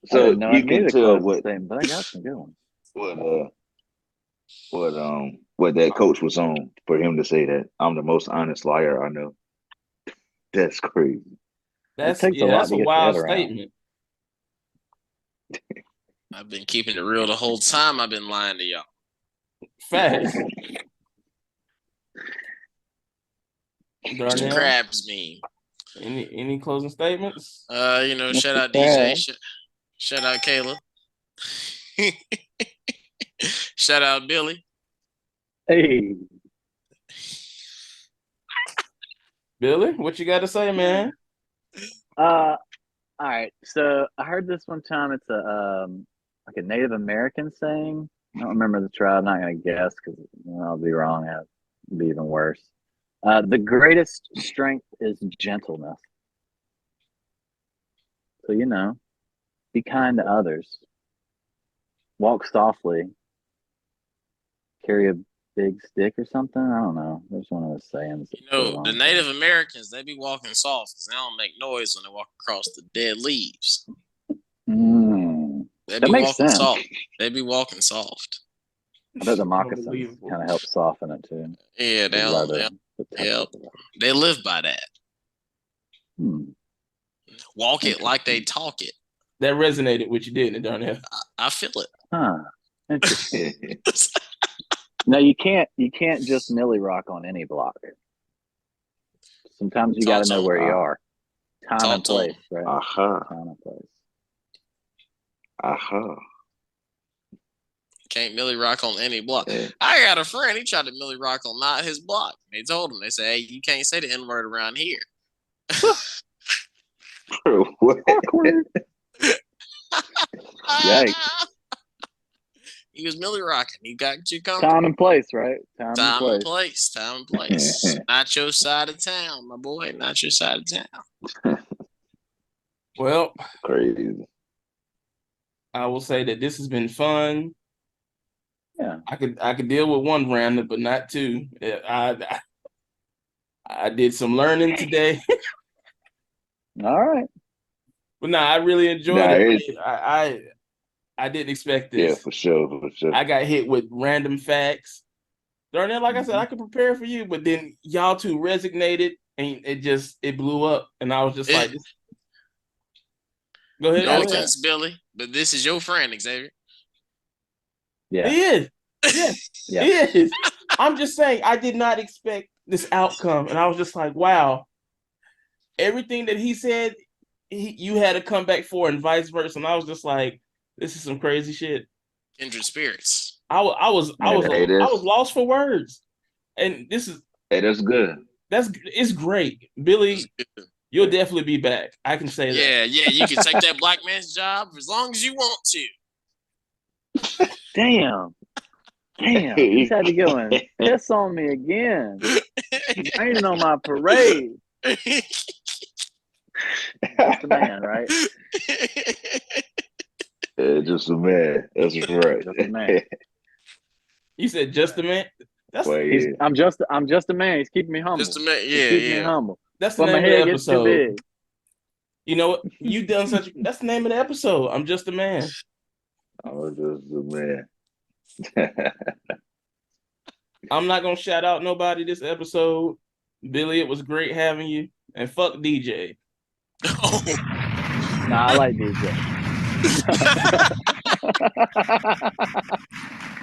So you can tell what but I got some good ones. What that coach was on for him to say that I'm the most honest liar I know. That's crazy. That's a wild statement. I've been keeping it real the whole time. I've been lying to y'all. Facts. Darnel, crabs mean. Any closing statements? Shout out DJ. Shout out Kayla. Shout out Billy. Hey. Billy, what you got to say, man? All right. So I heard this one time. It's like a Native American saying. I don't remember the tribe. I'm not gonna guess because I'll be wrong. It'll be even worse. The greatest strength is gentleness. So be kind to others. Walk softly. Carry a big stick or something. I don't know. There's one of those sayings. The Native Americans, they be walking soft because they don't make noise when they walk across the dead leaves. They be walking soft. They be walking soft. I bet the moccasins kind of help soften it too. Yeah, they live by that. Walk it like they talk it. That resonated with you, didn't it, Darnell? I feel it. Huh. Interesting. No, you can't just Millie rock on any block. Sometimes you got to know where you are. Time and place, right? Time and place. Can't Millie rock on any block. I got a friend, he tried to Millie rock on not his block. They told him, they said, hey, you can't say the N-word around here. Awkward. Yikes. He was Millie rocking. He got you comfortable. Time and place, right? Time and place. Not your side of town, my boy. Not your side of town. Well, crazy. I will say that this has been fun. Yeah, I could deal with one random, but not two. I did some learning today. All right. But no, I really enjoyed it. I didn't expect this. Yeah, for sure. I got hit with random facts. Darnell, like I said, I could prepare for you, but then y'all two resignated and it blew up. And I was just like, go ahead. No offense, Billy, but this is your friend, Xavier. Yeah. He is. Yeah. He is. I'm just saying, I did not expect this outcome. And I was just like, wow. Everything that he said, you had to come back for, and vice versa. And I was just like, this is some crazy shit. Kindred spirits. I was lost for words. And this is that's good. It's great. Billy, you'll definitely be back. I can say that. Yeah, you can take that black man's job as long as you want to. Damn. He's had to go and piss on me again. Raining on my parade. Just a man, right? Just a man. That's right. Just a man. You said just a man? I'm just a man. He's keeping me humble. Just a man. He's keeping me humble. That's the name of the episode. Too big. You know what? You done that's the name of the episode. I'm just a man. I'm just a man. I'm not gonna shout out nobody this episode. Billy, it was great having you. And fuck DJ. Nah, I like DJ.